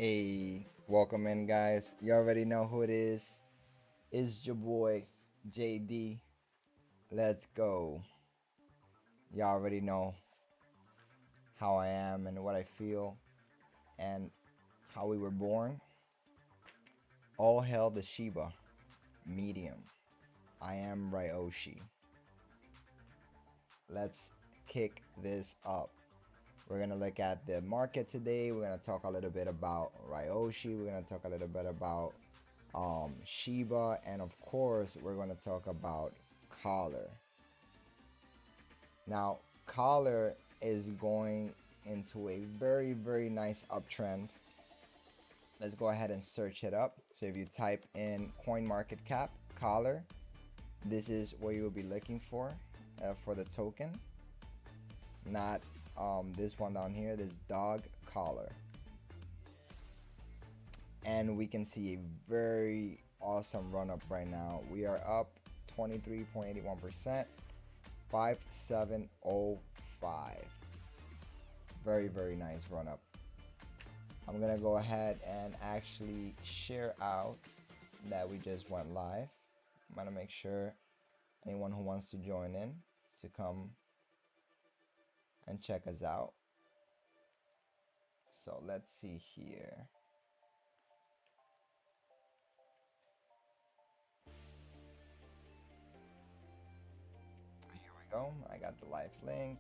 Hey, welcome in, guys. You already know who it is. It's your boy, JD. Let's go. You already know how I am and what I feel and how we were born. All hail the Shiba, medium. I am RYOSHI. Let's kick this up. We're going to look at the market today. We're going to talk a little bit about RYOSHI. We're going to talk a little bit about Shiba, and of course we're going to talk about Collar. Now Collar is going into a very nice uptrend. Let's go ahead and search it up. So if you type in CoinMarketCap Collar, this is what you will be looking for the token, not this one down here, this dog Collar. And we can see a very awesome run up right now. We are up 23.81%, 5705. Very nice run up. I'm gonna go ahead and actually share out that we just went live. I'm gonna make sure anyone who wants to join in to come and check us out. So let's see here. Here we go. I got the live link.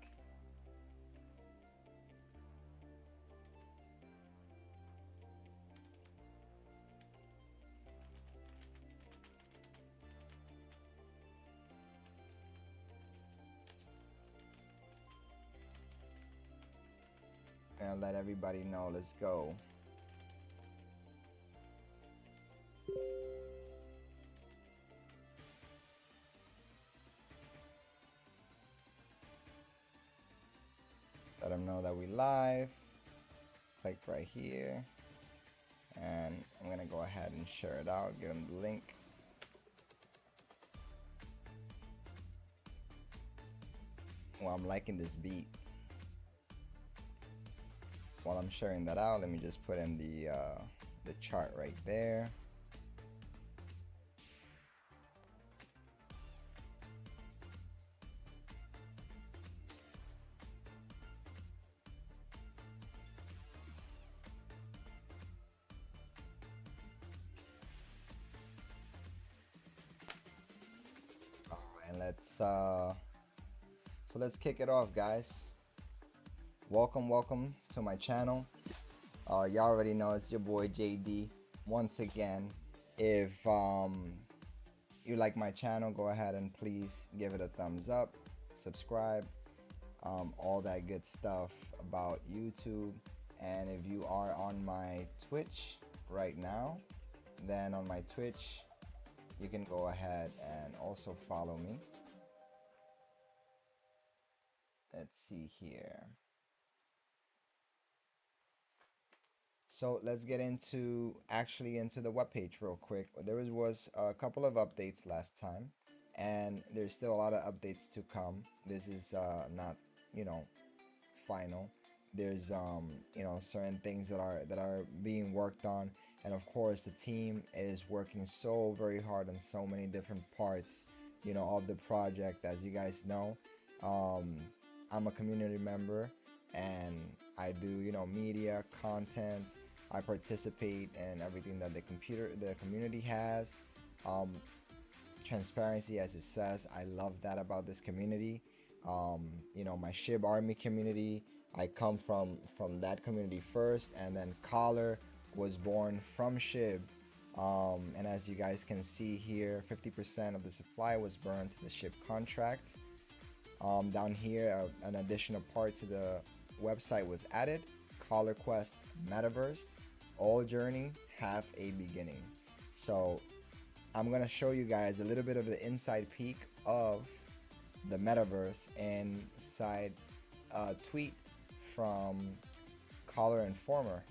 And let everybody know. Let's go. Let them know that we live. Click right here, and I'm gonna go ahead and share it out. Give them the link. Well, I'm liking this beat. While I'm sharing that out, let me just put in the chart right there. And let's kick it off, guys. Welcome to my channel. Y'all already know it's your boy JD. Once again, if you like my channel, go ahead and please give it a thumbs up, subscribe, all that good stuff about YouTube. And if you are on my Twitch right now, then on my Twitch you can go ahead and also follow me. Let's see here. So let's get into the webpage real quick. There was a couple of updates last time, and there's still a lot of updates to come. This is not, final. There's certain things that are being worked on, and of course the team is working so very hard on so many different parts, of the project. As you guys know, I'm a community member, and I do media content. I participate in everything that the community has. Transparency, as it says, I love that about this community. My Shib army community, I come from that community first, and then Collar was born from Shib. And as you guys can see here, 50% of the supply was burned to the Shib contract. Down here, an additional part to the website was added. Collar Quest Metaverse. All journey have a beginning. So I'm gonna show you guys a little bit of the inside peek of the metaverse inside a tweet from Collar Informer.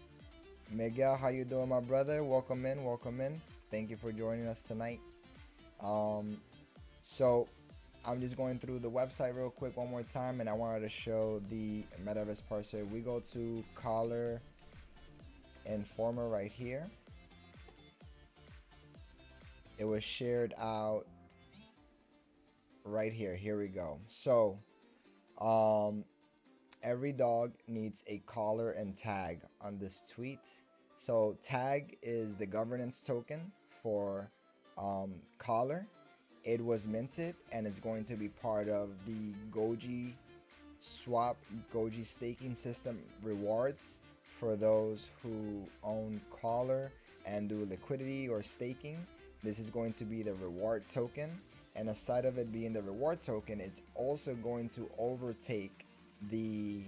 Miguel, how you doing, my brother? Welcome in. Thank you for joining us tonight. So I'm just going through the website real quick one more time, and I wanted to show the metaverse part. So if we go to Collar Informer right here. It was shared out right here. Here we go. So um every dog needs a collar and tag on this tweet. So tag is the governance token for collar. It was minted and it's going to be part of the Goji swap, Goji staking system rewards for those who own collar and do liquidity or staking. This is going to be the reward token, and aside of it being the reward token, it's also going to overtake the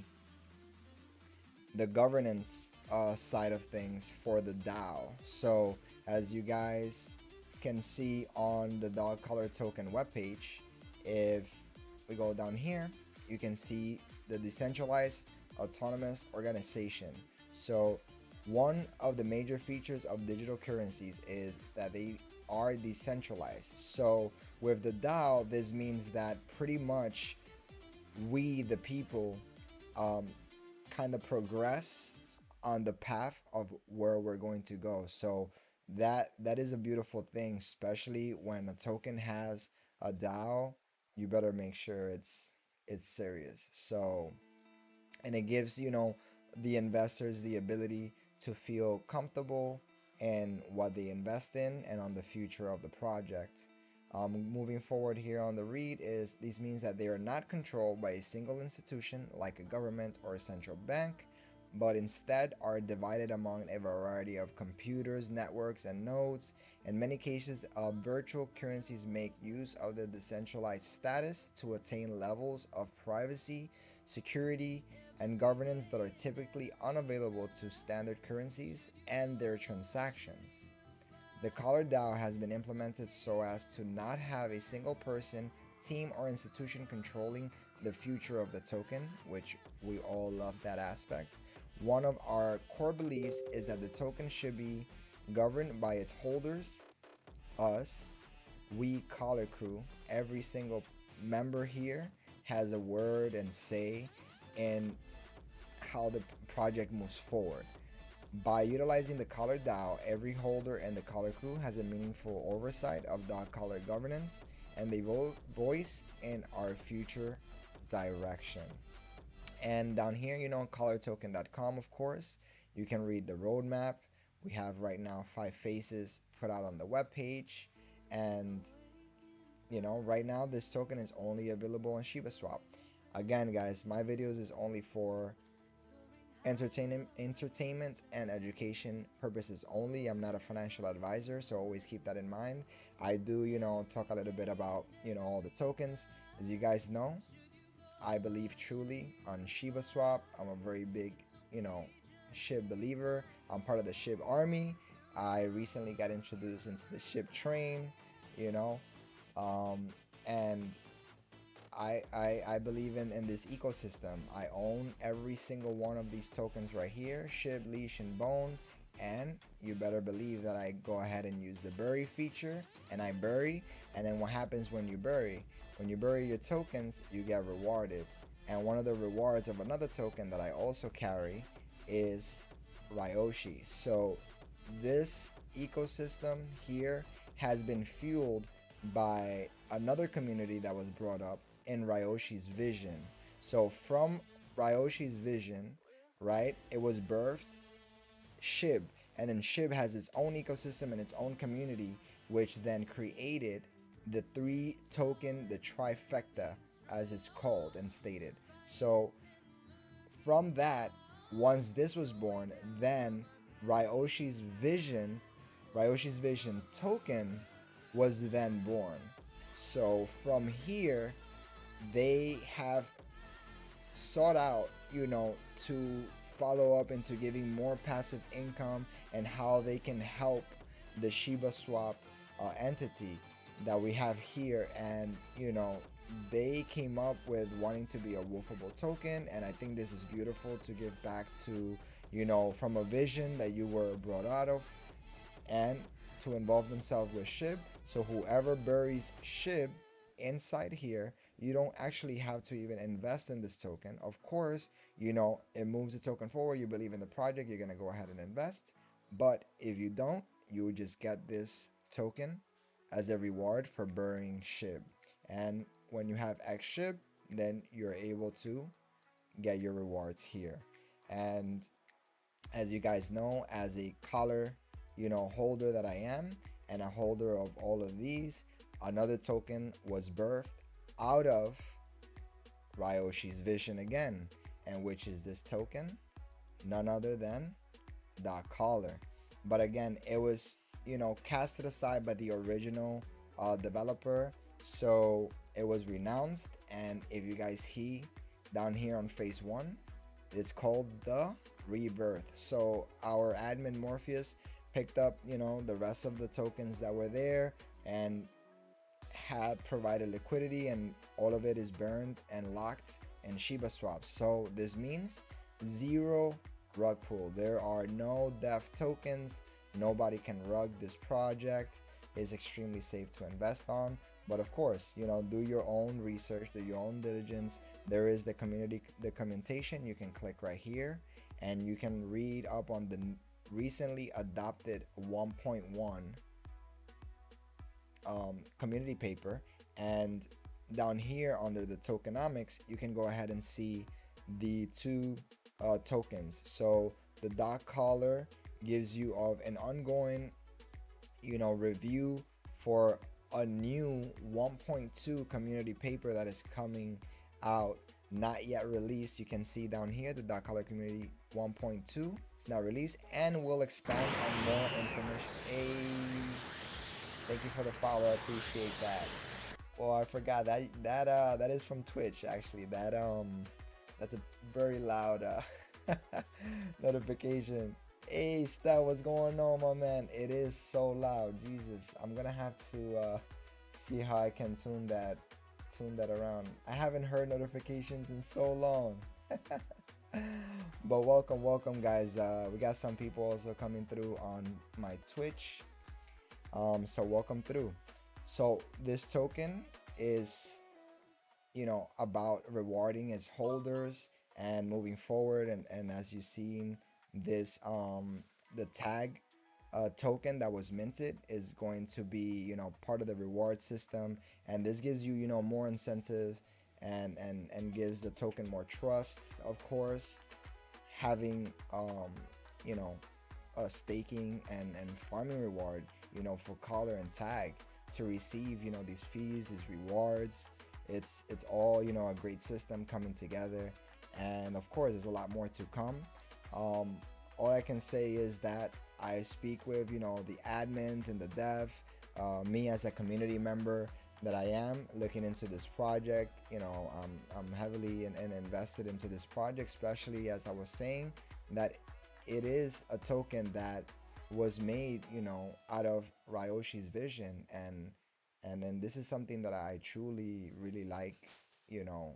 governance side of things for the DAO. So as you guys can see on the dog color token webpage, if we go down here, you can see the decentralized autonomous organization. So one of the major features of digital currencies is that they are decentralized. So with the DAO, this means that pretty much we, the people, kind of progress on the path of where we're going to go. So that is a beautiful thing, especially when a token has a DAO. You better make sure it's serious. So, and it gives, you know, the investors the ability to feel comfortable in what they invest in and on the future of the project. Moving forward here on the read is this means that they are not controlled by a single institution like a government or a central bank, but instead are divided among a variety of computers, networks, and nodes. In many cases, virtual currencies make use of the decentralized status to attain levels of privacy, security, and governance that are typically unavailable to standard currencies and their transactions. The Collar DAO has been implemented so as to not have a single person, team, or institution controlling the future of the token, which we all love that aspect. One of our core beliefs is that the token should be governed by its holders, us, we Collar Crew. Every single member here has a word and say in how the project moves forward. By utilizing the Collar DAO, every holder and the Collar Crew has a meaningful oversight of dog collar governance, and they voice in our future direction. And down here, you know, collartoken.com, of course, you can read the roadmap. We have right now 5 phases put out on the web page, and you know, right now this token is only available on ShibaSwap. Again, guys, my videos is only for entertainment and education purposes only. I'm not a financial advisor, so always keep that in mind. I do, you know, talk a little bit about, you know, all the tokens. As you guys know, I believe truly on ShibaSwap. I'm a very big, you know, Shib believer. I'm part of the Shib army. I recently got introduced into the Shib train, you know, and I believe in this ecosystem. I own every single one of these tokens right here, Shib, Leash, and Bone, and you better believe that I go ahead and use the bury feature, and I bury, and then what happens when you bury? When you bury your tokens, you get rewarded, and one of the rewards of another token that I also carry is RYOSHI. So this ecosystem here has been fueled by another community that was brought up in RYOSHI's vision. So from RYOSHI's vision, right, it was birthed Shib, and then Shib has its own ecosystem and its own community, which then created the 3 token, the trifecta, as it's called and stated. So from that, once this was born, then RYOSHI's vision token was then born. So from here, they have sought out, you know, to follow up into giving more passive income and how they can help the ShibaSwap entity that we have here. And you know, they came up with wanting to be a wolfable token, and I think this is beautiful to give back to, you know, from a vision that you were brought out of, and to involve themselves with Shib. So whoever buries Shib inside here you don't actually have to even invest in this token. Of course, you know, it moves the token forward. You believe in the project, you're gonna go ahead and invest. But if you don't, you would just get this token as a reward for burying Shib. And when you have X Shib, then you're able to get your rewards here. And as you guys know, as a collar, you know, holder that I am, and a holder of all of these, another token was birthed out of Ryoshi's vision again, and which is this token, none other than the collar. But again, it was, you know, casted aside by the original developer, so it was renounced. And if you guys see down here on phase one, it's called the rebirth. So our admin Morpheus picked up, you know, the rest of the tokens that were there and had provided liquidity, and all of it is burned and locked in Shiba swaps. So this means zero rug pull. There are no def tokens. Nobody can rug this project. It's extremely safe to invest on. But of course, you know, do your own research, do your own diligence. There is the community documentation. You can click right here and you can read up on the recently adopted 1.1 community paper. And down here under the tokenomics, you can go ahead and see the two tokens. So the dot collar gives you of an ongoing, you know, review for a new 1.2 community paper that is coming out, not yet released. You can see down here the dot collar community 1.2 is not released, and will expand on more information. Hey, thank you for the follow, I appreciate that. Well, I forgot that is from Twitch actually. That's a very loud notification. Hey Steph, what's going on, my man? It is so loud. Jesus, I'm gonna have to see how I can tune that around. I haven't heard notifications in so long. But welcome guys. We got some people also coming through on my Twitch. So welcome through. So this token is, you know, about rewarding its holders and moving forward. And as you've seen, this the tag token that was minted is going to be, you know, part of the reward system. And this gives you, you know, more incentive and gives the token more trust. Of course, having you know, a staking and farming reward, you know, for collar and tag to receive, you know, these fees, these rewards. It's all, you know, a great system coming together. And of course, there's a lot more to come. All I can say is that I speak with, you know, the admins and the dev, me as a community member that I am looking into this project. You know, I'm heavily and invested into this project, especially as I was saying that it is a token that was made, you know, out of Ryoshi's vision. And then this is something that I truly really like, you know,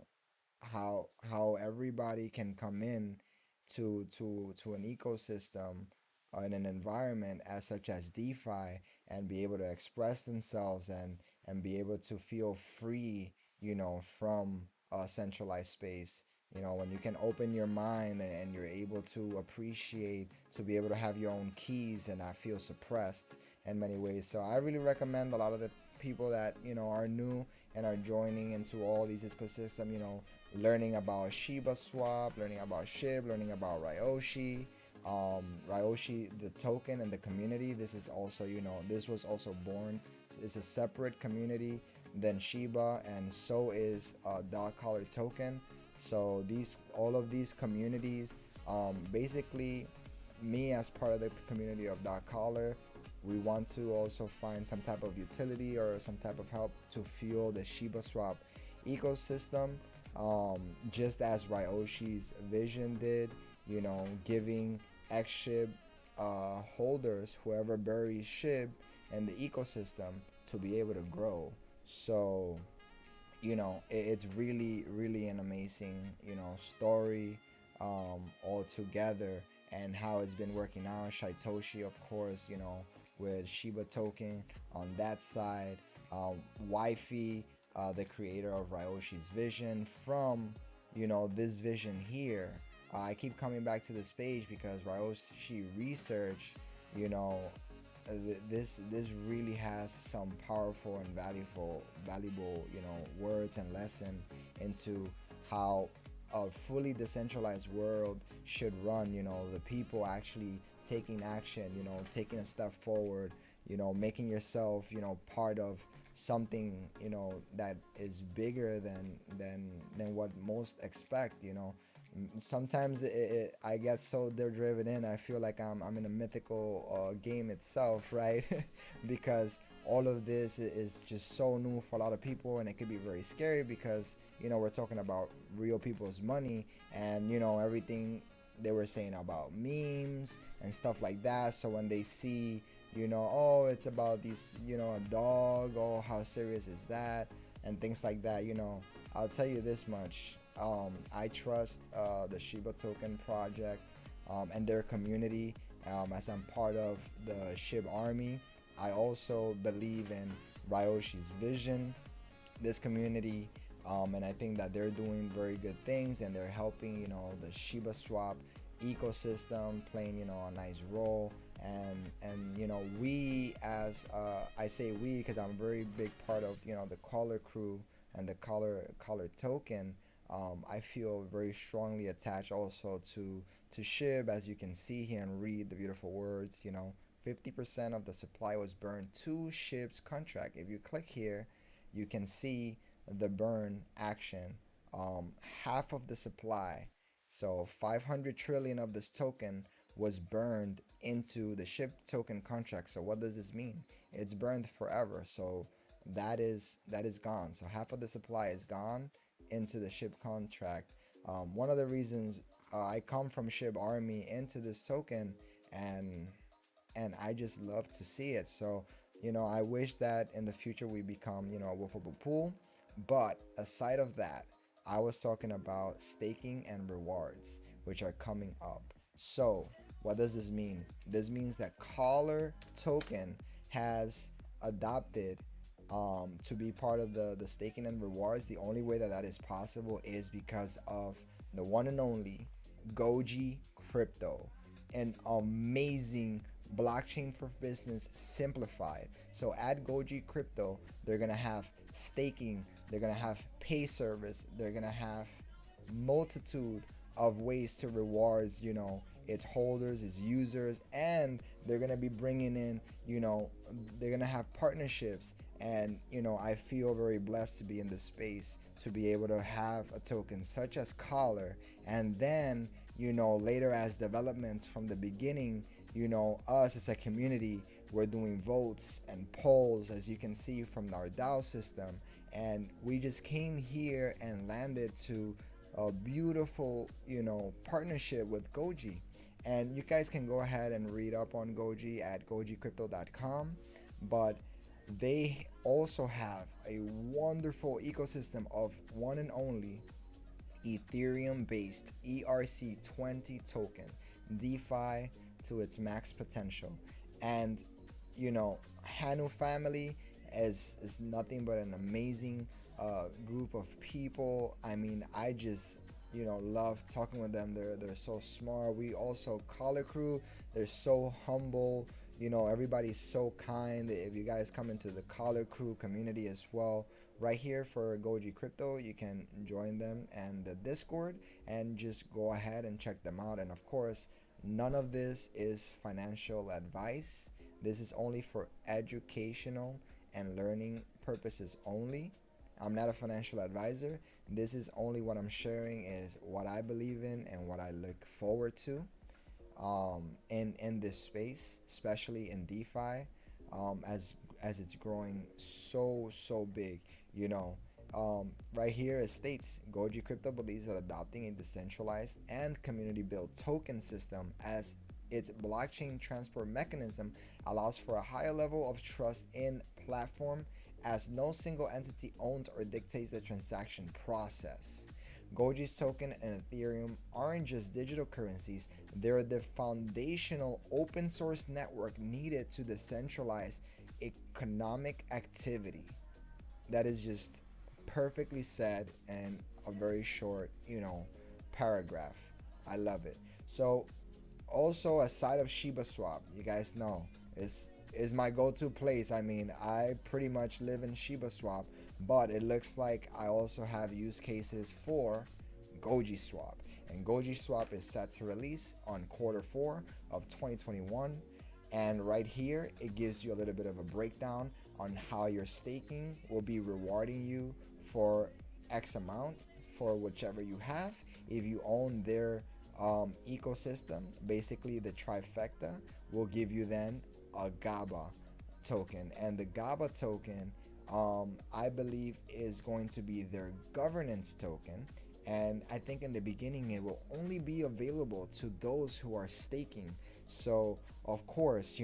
how everybody can come in to an ecosystem in an environment as such as DeFi and be able to express themselves and be able to feel free, you know, from a centralized space. You know, when you can open your mind and you're able to appreciate, to be able to have your own keys and not feel suppressed in many ways. So I really recommend a lot of the people that, you know, are new and are joining into all these ecosystem, you know, learning about Shiba Swap, learning about Shib, learning about Ryoshi. Ryoshi, the token and the community, this is also, you know, this was also born, it's a separate community than Shiba, and so is dot collar token. So all of these communities, basically me as part of the community of dot collar, we want to also find some type of utility or some type of help to fuel the Shiba Swap ecosystem, just as Ryoshi's vision did, you know, giving X Shib holders, whoever buries Shib and the ecosystem, to be able to grow. So, you know, it's really really an amazing, you know, story all together, and how it's been working out. Shaitoshi, of course, you know, with Shiba token on that side, Wifey the creator of Ryoshi's vision from, this vision here. I keep coming back to this page because Ryoshi research, you know, this really has some powerful and valuable words and lesson into how a fully decentralized world should run. The people actually taking action, taking a step forward, making yourself, part of something, that is bigger than what most expect. Sometimes I get so they're driven in. I feel like I'm in a mythical game itself, right? Because all of this is just so new for a lot of people, and it could be very scary because we're talking about real people's money, and everything they were saying about memes and stuff like that. So when they see, oh, it's about these, a dog, oh, how serious is that, and things like that. I'll tell you this much. I trust the Shiba Token project and their community, as I'm part of the Shib army. I also believe in Ryoshi's vision, this community, and I think that they're doing very good things, and they're helping, the Shiba Swap ecosystem, playing, a nice role. And we, as I say we because I'm a very big part of the Collar crew and the Collar token. I feel very strongly attached also to Shib, as you can see here and read the beautiful words. 50% of the supply was burned to Shib's contract. If you click here, you can see the burn action. Half of the supply, so 500 trillion of this token was burned into the Shib token contract. So what does this mean? It's burned forever. So that is gone. So half of the supply is gone into the Shib contract. One of the reasons I come from Shib Army into this token, and I just love to see it. So I wish that in the future we become a wolfable pool. But aside of that, I was talking about staking and rewards, which are coming up. So what does this mean? This means that Collar token has adopted to be part of the staking and rewards. The only way that is possible is because of the one and only Goji Crypto, an amazing blockchain for business simplified. So at Goji Crypto, they're gonna have staking, they're gonna have pay service, they're gonna have multitude of ways to rewards its holders, its users, and they're gonna be bringing in they're gonna have partnerships. And I feel very blessed to be in this space, to be able to have a token such as Collar, and then later as developments from the beginning, us as a community, we're doing votes and polls, as you can see from our DAO system. And we just came here and landed to a beautiful partnership with Goji. And you guys can go ahead and read up on Goji at gojicrypto.com. But they also have a wonderful ecosystem of one and only Ethereum based ERC20 token, DeFi to its max potential. And Hanu family is nothing but an amazing group of people. I mean, I just love talking with them. They're so smart. We also Collar crew, they're so humble. Everybody's so kind. If you guys come into the Collar crew community as well, right here for Goji Crypto, you can join them and the Discord, and just go ahead and check them out. And of course, none of this is financial advice. This is only for educational and learning purposes only. I'm not a financial advisor. This is only what I'm sharing, is what I believe in and what I look forward to in this space, especially in DeFi, as it's growing so big. Right here it states Goji Crypto believes that adopting a decentralized and community built token system as its blockchain transport mechanism allows for a higher level of trust in platform, as no single entity owns or dictates the transaction process. Goji's token and Ethereum aren't just digital currencies, they're the foundational open source network needed to decentralize economic activity. That is just perfectly said in a very short, paragraph. I love it. So also aside of Shiba Swap, you guys know is my go-to place. I mean, I pretty much live in Shiba Swap, but it looks like I also have use cases for Goji Swap. And Goji Swap is set to release on quarter 4 of 2021. And right here, it gives you a little bit of a breakdown on how your staking will be rewarding you for X amount for whichever you have. If you own their ecosystem, basically the trifecta will give you then a GABA token. And the GABA token, I believe, is going to be their governance token. And I think in the beginning it will only be available to those who are staking. So of course,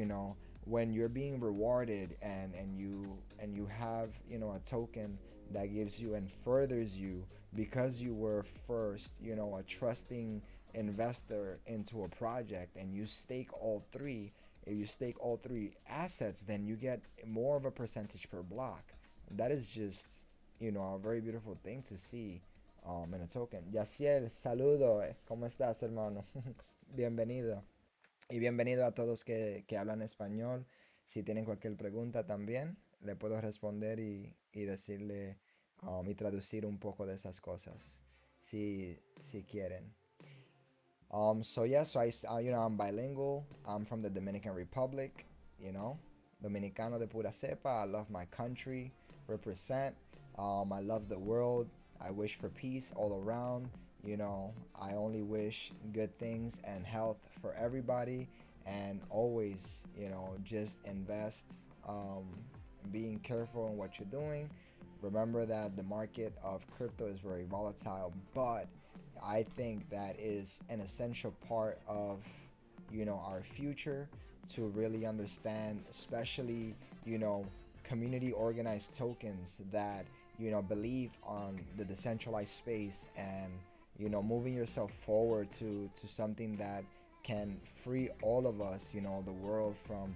when you're being rewarded and you have a token that gives you and furthers you because you were first a trusting investor into a project, and you stake all three. If you stake all three assets, then you get more of a percentage per block. That is just a very beautiful thing to see en el token. Yaciel, saludo. ¿Cómo estás, hermano? Bienvenido. Y bienvenido a todos que hablan español. Si tienen cualquier pregunta también, le puedo responder y decirle y traducir un poco de esas cosas, si quieren. So yeah, so I'm bilingual. I'm from the Dominican Republic, Dominicano de pura cepa. I love my country, represent. I love the world. I wish for peace all around. I only wish good things and health for everybody, and always, just invest. Being careful in what you're doing. Remember that the market of crypto is very volatile, but I think that is an essential part of our future to really understand, especially community organized tokens that believe on the decentralized space, and moving yourself forward to something that can free all of us, the world from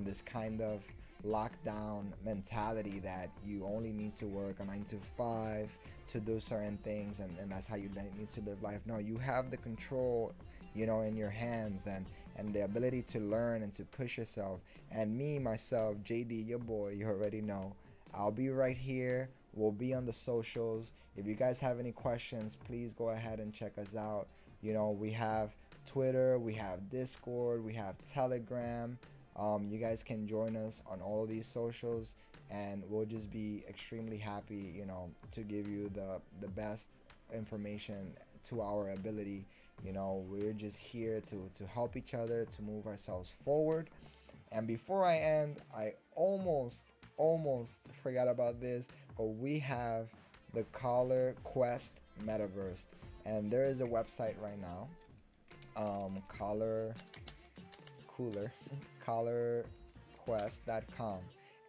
this kind of lockdown mentality that you only need to work a 9 to 5 to do certain things, and that's how you need to live life. No, you have the control in your hands, and the ability to learn and to push yourself. And me myself, JD, your boy, you already know, I'll be right here. We'll be on the socials. If you guys have any questions, please go ahead and check us out. We have Twitter, we have Discord, we have Telegram. You guys can join us on all of these socials, and we'll just be extremely happy, to give you the best information to our ability. We're just here to help each other, to move ourselves forward. And before I end, I almost forgot about this, but we have the Collar Quest Metaverse, and there is a website right now, Collar Cooler, collarquest.com,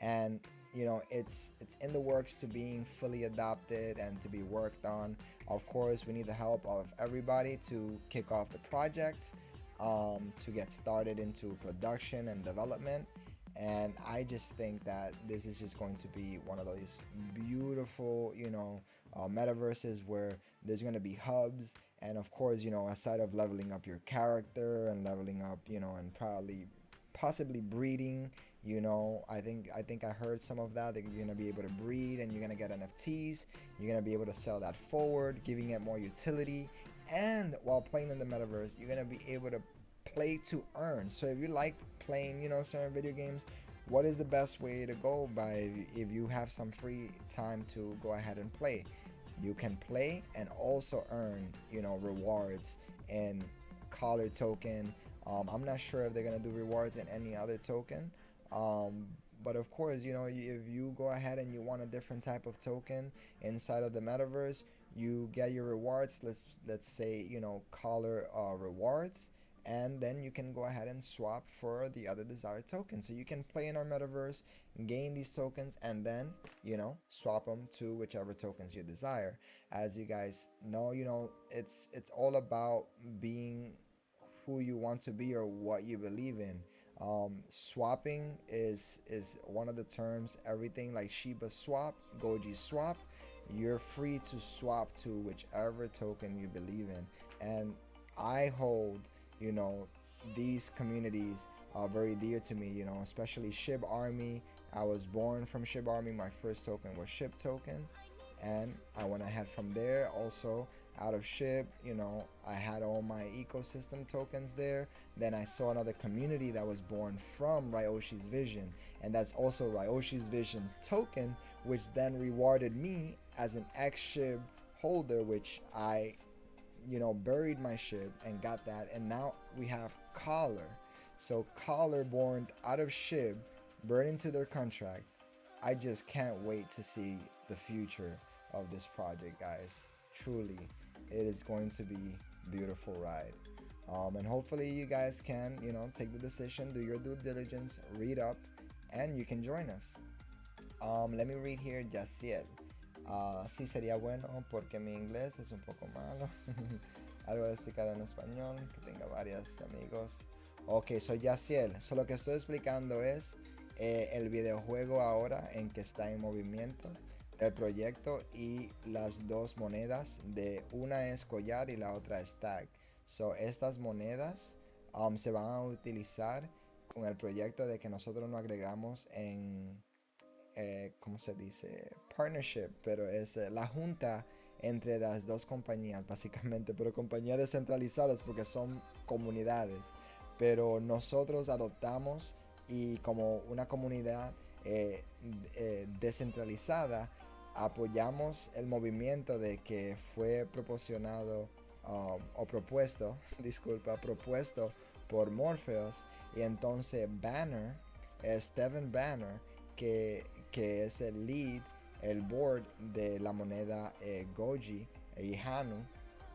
and it's in the works to being fully adopted and to be worked on. Of course, we need the help of everybody to kick off the project, to get started into production and development. And I just think that this is just going to be one of those beautiful, metaverses where there's going to be hubs. And of course, aside of leveling up your character and leveling up, and probably possibly breeding, I think I heard some of that you're going to be able to breed, and you're going to get NFTs. You're going to be able to sell that forward, giving it more utility. And while playing in the metaverse, you're going to be able to play to earn. So if you like playing, certain video games, what is the best way to go by if you have some free time to go ahead and play? You can play and also earn, rewards in Collar token. I'm not sure if they're gonna do rewards in any other token. But of course, if you go ahead and you want a different type of token inside of the metaverse, you get your rewards. Let's say Collar rewards, and then you can go ahead and swap for the other desired token. So you can play in our metaverse, gain these tokens, and then swap them to whichever tokens you desire. As you guys know, it's all about being who you want to be or what you believe in. Swapping is one of the terms. Everything like Shiba swap, Goji swap, you're free to swap to whichever token you believe in. And I hold, you know, these communities are very dear to me, you know, especially Shib Army. I was born from Shib Army. My first token was Shib token. And I went ahead from there. Also, out of Shib, you know, I had all my ecosystem tokens there. Then I saw another community that was born from RYOSHI's vision. And that's also RYOSHI's vision token, which then rewarded me as an X Shib holder, which I, you know, buried my Shib and got that. And now we have Collar. So Collar born out of Shib, burned into their contract. I just can't wait to see the future of this project, guys. Truly, it is going to be beautiful ride. And hopefully you guys can, you know, take the decision, do your due diligence, read up, and you can join us. Let me read here, Yaciel. Sí sería bueno porque mi inglés es un poco malo. Algo explicado en español, que tenga varios amigos. Ok, soy Yaciel. So lo que estoy explicando es el videojuego ahora en que está en movimiento, el proyecto y las dos monedas, de una es collar y la otra es tag. So estas monedas se van a utilizar con el proyecto de que nosotros nos agregamos en ¿cómo se dice? Partnership, pero es la junta entre las dos compañías, básicamente, pero compañías descentralizadas porque son comunidades. Pero nosotros adoptamos y como una comunidad descentralizada, apoyamos el movimiento de que fue proporcionado o propuesto, disculpa, propuesto por Morpheus. Y entonces Banner, Steven Banner, que es el lead, el board de la moneda Goji y Hanu,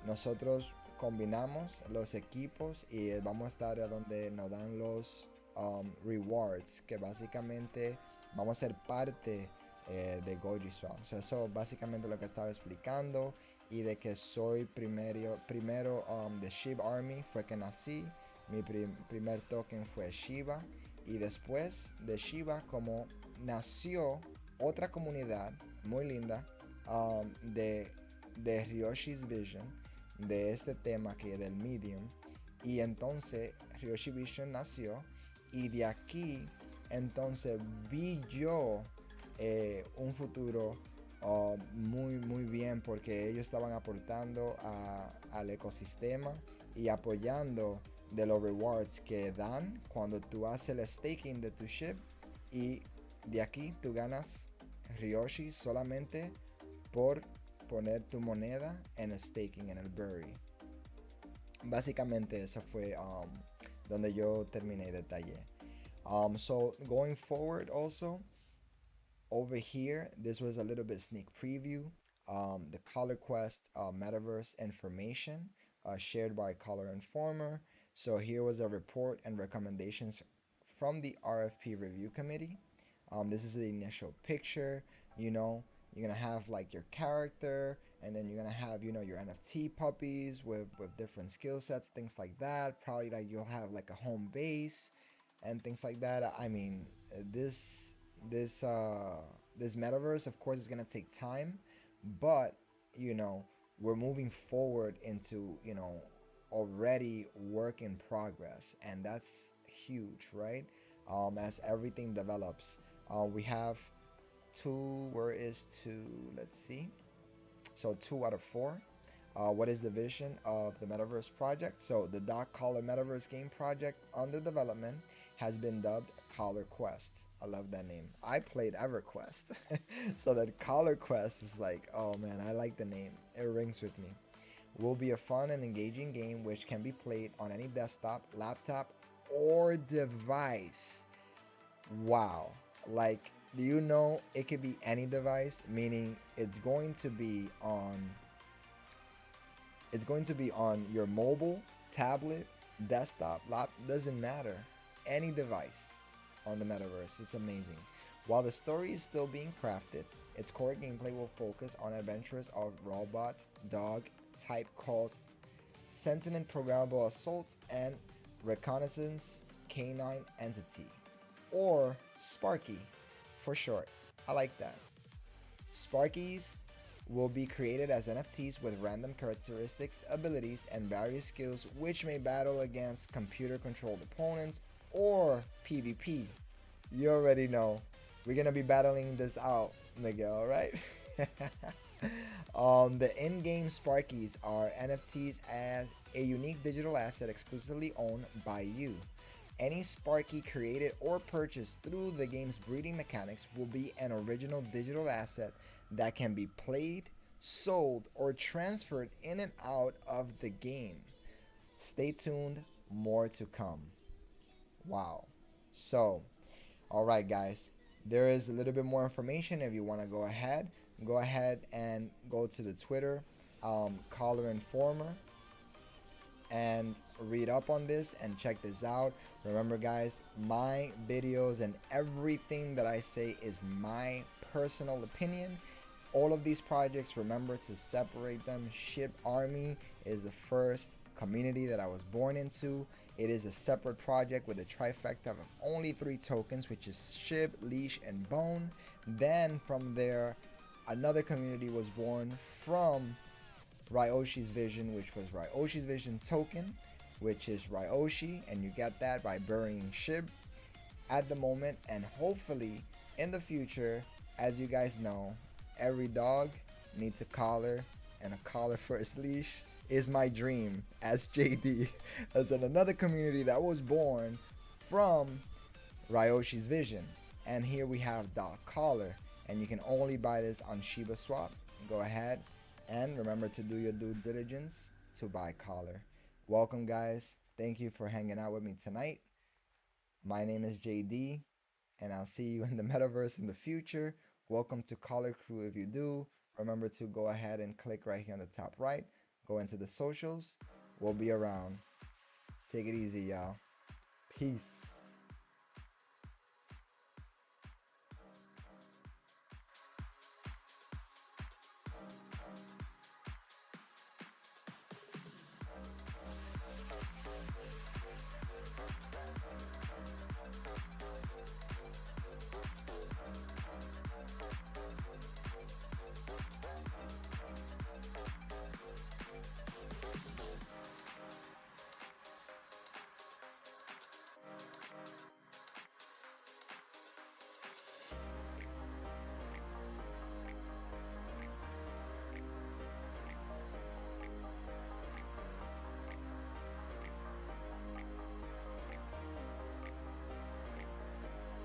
nosotros combinamos los equipos y vamos a estar a donde nos dan los rewards, que básicamente vamos a ser parte de Goji Swap. So, eso básicamente lo que estaba explicando, y de que soy primero de Shib Army fue que nací. Mi primer token fue Shiba, y después de Shiba, como nació otra comunidad muy linda de Ryoshi's Vision, de este tema que es del Medium, y entonces Ryoshi Vision nació, y de aquí entonces vi yo un futuro muy bien, porque ellos estaban aportando al ecosistema y apoyando de los rewards que dan cuando tú haces el staking de tu ship, y de aquí tú ganas Ryoshi solamente por poner tu moneda en el staking, en el bury. Básicamente eso fue donde yo terminé detalle. So going forward also, over here, this was a little bit sneak preview. The Color Quest metaverse information shared by Color Informer. So here was a report and recommendations from the RFP review committee. This is the initial picture. You know, you're gonna have like your character, and then you're gonna have, you know, your NFT puppies with different skill sets, things like that. Probably like you'll have like a home base and things like that. I mean, this metaverse, of course, is gonna take time, but you know, we're moving forward into, you know, already work in progress, and that's huge, right? As everything develops, we have two. Where is two? Let's see. So 2 out of 4. What is the vision of the Metaverse project? So the Dark Collar Metaverse game project under development has been dubbed Collar Quest. I love that name. I played EverQuest, so that Collar Quest is like, oh man, I like the name. It rings with me. Will be a fun and engaging game which can be played on any desktop, laptop, or device. Wow. Like, do you know it could be any device? Meaning it's going to be on your mobile, tablet, desktop, laptop, doesn't matter. Any device on the metaverse. It's amazing. While the story is still being crafted, its core gameplay will focus on adventures of robot, dog type calls, sentient programmable assaults, and reconnaissance canine entity, or Sparky for short. I like that. Sparkies will be created as NFTs with random characteristics, abilities, and various skills which may battle against computer controlled opponents or PvP. You already know. We're gonna be battling this out, Miguel, right? The in-game Sparkies are NFTs as a unique digital asset exclusively owned by you. Any Sparky created or purchased through the game's breeding mechanics will be an original digital asset that can be played, sold, or transferred in and out of the game. Stay tuned, more to come. Wow. So, all right, guys, there is a little bit more information if you want to go ahead and go to the Twitter, Caller Informer, and read up on this and check this out. Remember, guys, my videos and everything that I say is my personal opinion. All of these projects, remember to separate them. Shib Army is the first community that I was born into. It is a separate project with a trifecta of only 3 tokens, which is Shib, Leash, and Bone. Then from there, another community was born from RYOSHI's vision, which was RYOSHI's vision token, which is RYOSHI, and you get that by burying Shib at the moment. And hopefully in the future, as you guys know, every dog needs a collar, and a collar for its leash is my dream as JD, as in another community that was born from RYOSHI's vision. And here we have Dog Collar, and you can only buy this on Shiba Swap. Go ahead and remember to do your due diligence to buy Collar. Welcome, guys. Thank you for hanging out with me tonight. My name is JD, and I'll see you in the metaverse in the future. Welcome to Collar Crew. If you do, remember to go ahead and click right here on the top right. Go into the socials. We'll be around. Take it easy, y'all. Peace.